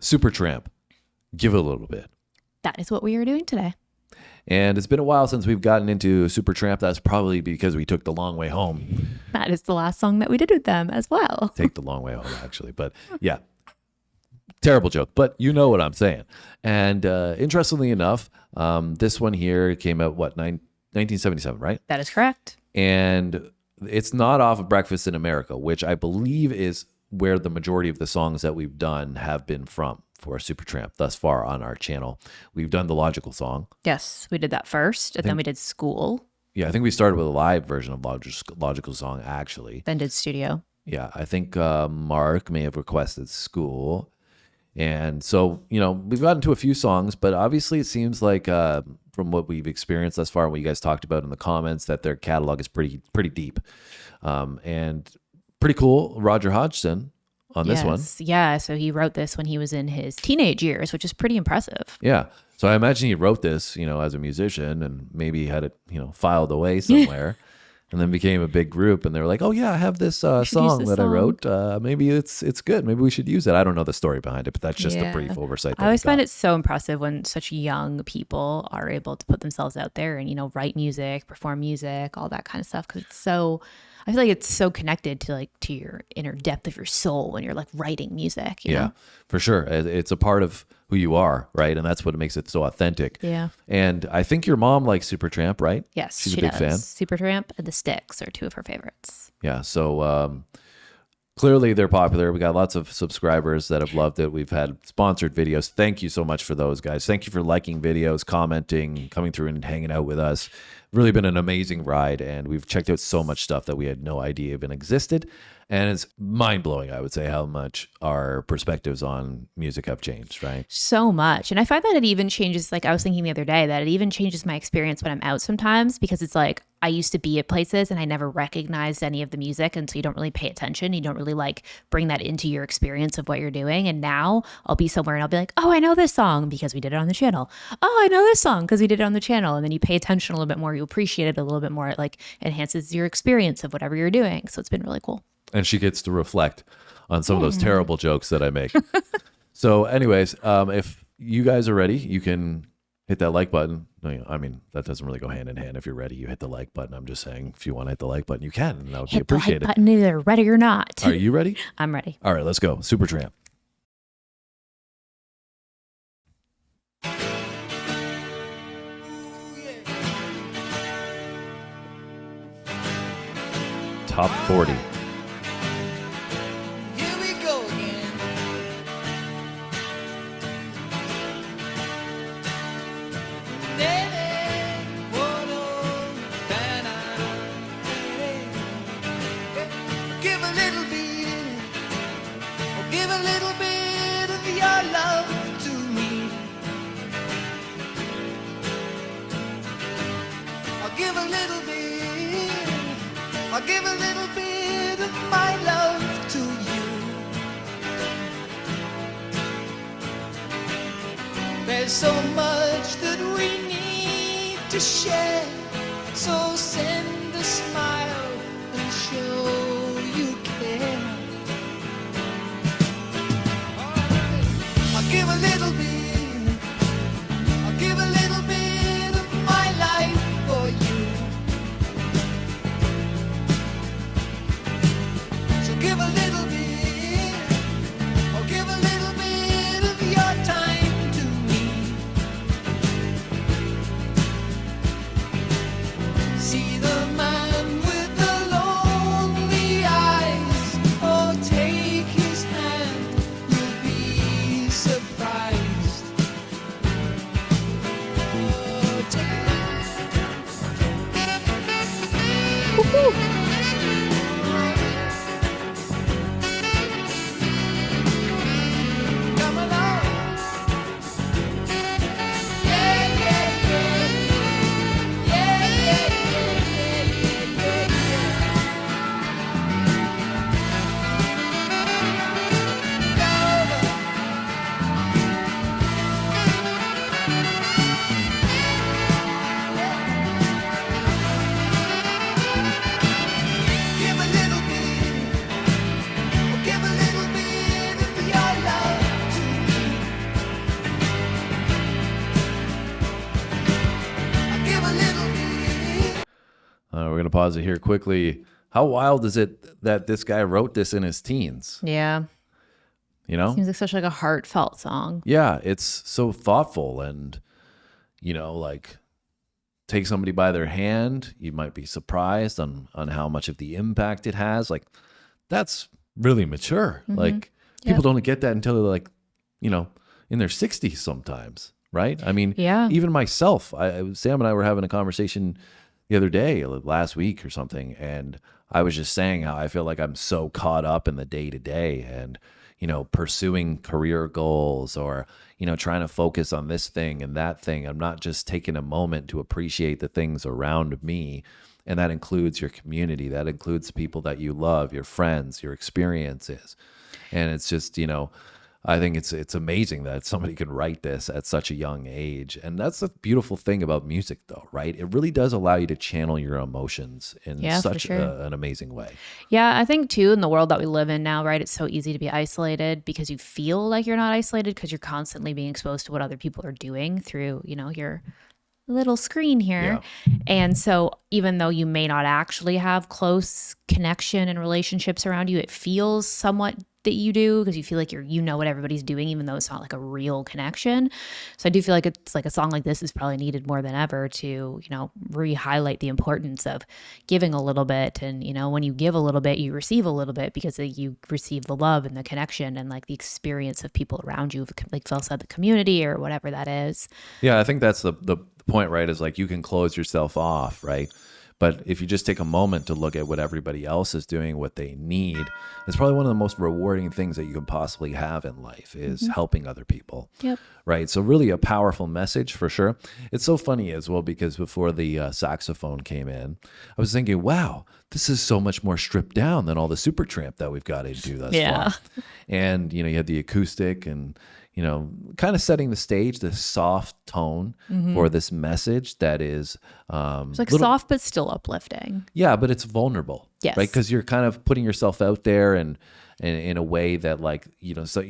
Supertramp, Give a Little Bit. That is what we are doing today. And it's been a while since we've gotten into Supertramp. That's probably because we took the long way home. That is the last song that we did with them as well. Take the long way home, actually. But yeah, terrible joke. But you know what I'm saying. And interestingly enough, this one here came out, 1977, right? That is correct. And it's not off of Breakfast in America, which I believe is where the majority of the songs that we've done have been from for Supertramp thus far on our channel. We've done the Logical song. Yes, we did that first, and then we did School. Yeah, I think we started with a live version of Logical song, actually. Then did Studio. Yeah, I think Mark may have requested School. And so, we've gotten to a few songs, but obviously it seems like from what we've experienced thus far and what you guys talked about in the comments, that their catalog is pretty deep and pretty cool. Roger Hodgson on this one. Yeah, so he wrote this when he was in his teenage years, which is pretty impressive. Yeah. So I imagine he wrote this, as a musician, and maybe had it, filed away somewhere. And then became a big group, and they were like, "Oh yeah, I have this song that I wrote. Maybe it's good. Maybe we should use it." I don't know the story behind it, but that's just a brief oversight. I always find it so impressive when such young people are able to put themselves out there and write music, perform music, all that kind of stuff. Because it's so, I feel like it's so connected to your inner depth of your soul when you're writing music. You know? For sure. It's a part of who you are, right? And that's what makes it so authentic. Yeah. And I think your mom likes Supertramp, right? Yes, she's a big fan. Supertramp and the Styx are two of her favorites. Yeah. So clearly they're popular. We got lots of subscribers that have loved it. We've had sponsored videos. Thank you so much for those, guys. Thank you for liking videos, commenting, coming through and hanging out with us. Really been an amazing ride, and we've checked out so much stuff that we had no idea even existed. And it's mind-blowing, I would say, how much our perspectives on music have changed, right? So much. And I find that it even changes, I was thinking the other day, that it even changes my experience when I'm out sometimes, because it's I used to be at places and I never recognized any of the music, and so you don't really pay attention. You don't really bring that into your experience of what you're doing. And now I'll be somewhere and I'll be like, oh, I know this song because we did it on the channel. Oh, I know this song because we did it on the channel. And then you pay attention a little bit more. You appreciate it a little bit more. It enhances your experience of whatever you're doing. So it's been really cool. And she gets to reflect on some of those terrible jokes that I make. So anyways, if you guys are ready, you can hit that like button. No, I mean, that doesn't really go hand in hand. If you're ready, you hit the like button. I'm just saying, if you want to hit the like button, you can, and that would be appreciated. Hit the like button either ready or not. Are you ready? I'm ready. All right, let's go. Supertramp. Top 40. Here we go again. Give a little bit, oh, give a little bit of your love to me. I'll give a little bit, I'll give a little bit of my love to you. There's so much that we need to share, so send a smile and show you care. I'll give a little bit, I'll give a little bit of my life for you. So give a little bit, or give a little bit of your time to me. See the man with the lonely eyes, oh take his hand, you'll be surprised. pause it here quickly. How wild is it that this guy wrote this in his teens? Yeah. You know? Seems like such like a heartfelt song. Yeah, it's so thoughtful and, you know, like take somebody by their hand. You might be surprised on how much of the impact it has. Like that's really mature. Like people don't get that until they're like, you know, in their 60s sometimes, right? I mean, even myself, Sam and I were having a conversation the other day, last week or something, and I was just saying how I feel like I'm so caught up in the day to day and, you know, pursuing career goals or, you know, trying to focus on this thing and that thing. I'm not just taking a moment to appreciate the things around me. And that includes your community. That includes people that you love, your friends, your experiences. And it's just, you know, I think it's amazing that somebody can write this at such a young age. And that's the beautiful thing about music, though, right? It really does allow you to channel your emotions in such an amazing way. Yeah, I think, too, in the world that we live in now, right, it's so easy to be isolated because you feel like you're not isolated because you're constantly being exposed to what other people are doing through, you know, your little screen here. And so even though you may not actually have close connection and relationships around you, it feels somewhat that you do because you feel like you know what everybody's doing, even though it's not like a real connection. So I do feel like it's like a song like this is probably needed more than ever to, you know, re-highlight the importance of giving a little bit. And, you know, when you give a little bit, you receive a little bit because you receive the love and the connection and like the experience of people around you, like Phil said, the community or whatever that is. Yeah, I think that's the point, right? Is like you can close yourself off, right? But if you just take a moment to look at what everybody else is doing, what they need, it's probably one of the most rewarding things that you can possibly have in life is helping other people. Yep. Right. So really a powerful message for sure. It's so funny as well because before the saxophone came in, I was thinking, wow, this is so much more stripped down than all the Supertramp that we've got into thus far. And, you know, you had the acoustic and, you know, kind of setting the stage, this soft tone for this message that is It's like soft but still uplifting. Yeah, but it's vulnerable. Yes. Right? Because you're kind of putting yourself out there and in a way that, like, you know, so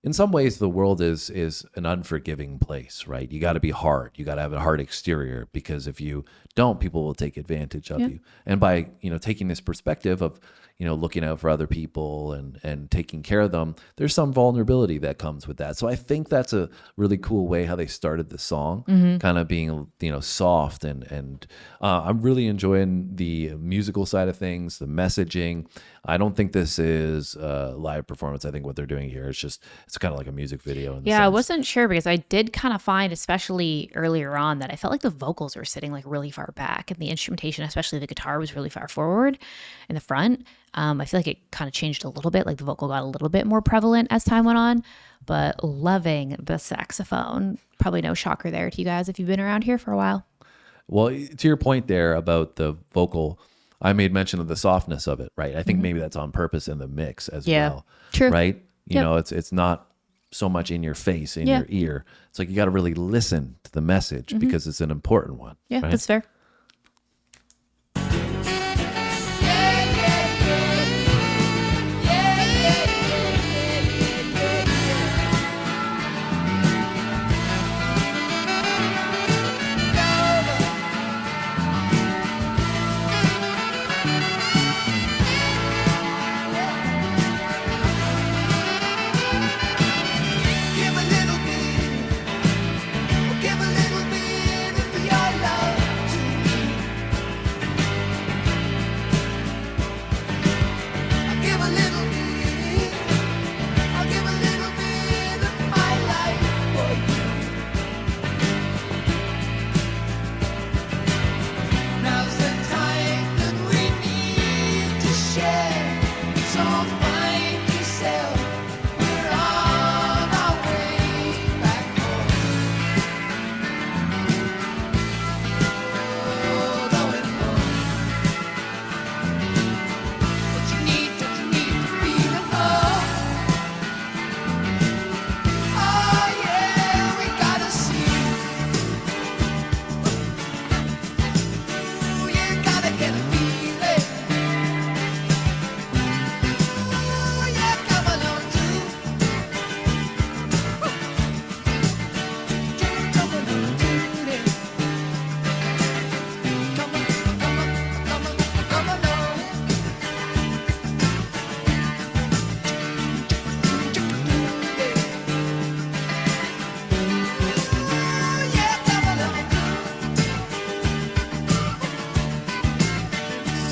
in some ways the world is an unforgiving place, right? You got to be hard. You got to have a hard exterior because if you don't, people will take advantage of you. And by, you know, taking this perspective of, you know, looking out for other people and taking care of them, there's some vulnerability that comes with that. So I think that's a really cool way how they started the song, kind of being, you know, soft and I'm really enjoying the musical side of things, the messaging. I don't think this is a live performance. I think what they're doing here is just, it's kind of like a music video. I wasn't sure because I did kind of find, especially earlier on, that I felt like the vocals were sitting like really far back and the instrumentation, especially the guitar, was really far forward in the front. I feel like it kind of changed a little bit, like the vocal got a little bit more prevalent as time went on, but loving the saxophone. Probably no shocker there to you guys if you've been around here for a while. Well, to your point there about the vocal, I made mention of the softness of it, right? I think maybe that's on purpose in the mix as well. True. Right? You know, it's not so much in your face, in your ear. It's like you got to really listen to the message because it's an important one. Yeah, right? that's fair. Give a little bit of your love to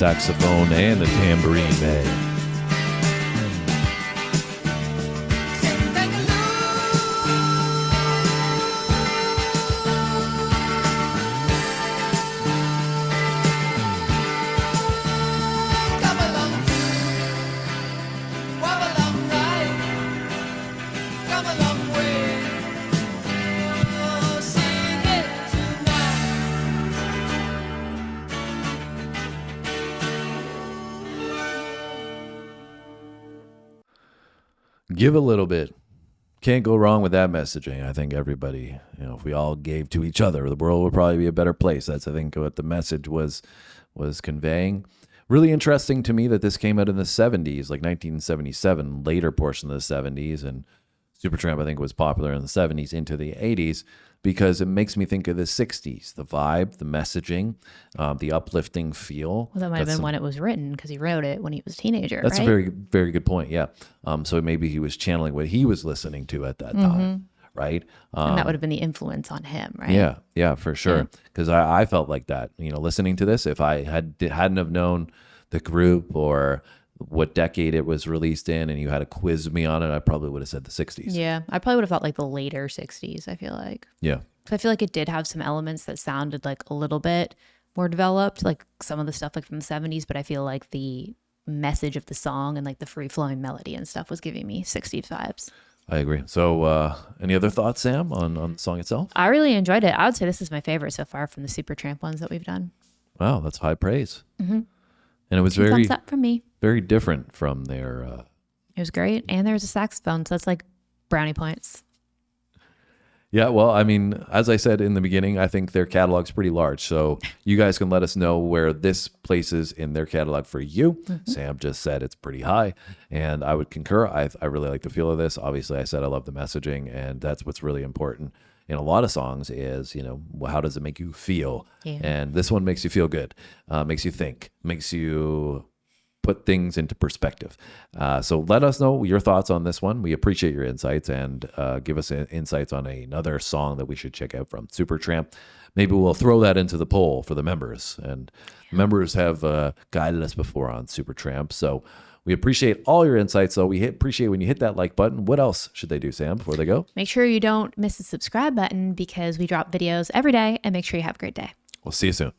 saxophone and the tambourine man. Give a little bit. Can't go wrong with that messaging. I think everybody, if we all gave to each other, the world would probably be a better place. That's, I think, what the message was conveying. Really interesting to me that this came out in the 70s, like 1977, later portion of the 70s, and Supertramp, I think, was popular in the 70s into the 80s, because it makes me think of the 60s, the vibe, the messaging, the uplifting feel. Well, that might have been when it was written, because he wrote it when he was a teenager, That's right? a very, very good point, yeah. So maybe he was channeling what he was listening to at that time, right? And that would have been the influence on him, right? Yeah, for sure. Because I felt like that, listening to this, if I hadn't have known the group or what decade it was released in, and you had to quiz me on it, I probably would have said the 60s. Yeah, I probably would have thought like the later 60s, I feel like. Yeah. So I feel like it did have some elements that sounded like a little bit more developed, like some of the stuff like from the 70s, but I feel like the message of the song and like the free-flowing melody and stuff was giving me 60s vibes. I agree. So any other thoughts, Sam, on the song itself? I really enjoyed it. I would say this is my favorite so far from the Supertramp ones that we've done. Wow, that's high praise. And it was 2 very, thumbs up from me. very different from their... It was great. And there was a saxophone, so that's like brownie points. Yeah, well, I mean, as I said in the beginning, I think their catalog's pretty large. So you guys can let us know where this places in their catalog for you. Sam just said it's pretty high, and I would concur. I really like the feel of this. Obviously, I said I love the messaging, and that's what's really important in a lot of songs is, how does it make you feel? Yeah. And this one makes you feel good, makes you think, makes you put things into perspective. So let us know your thoughts on this one. We appreciate your insights, and give us insights on another song that we should check out from Supertramp. Maybe we'll throw that into the poll for the members, and members have guided us before on Supertramp. So we appreciate all your insights. So we appreciate when you hit that like button. What else should they do, Sam, before they go? Make sure you don't miss the subscribe button, because we drop videos every day, and make sure you have a great day. We'll see you soon.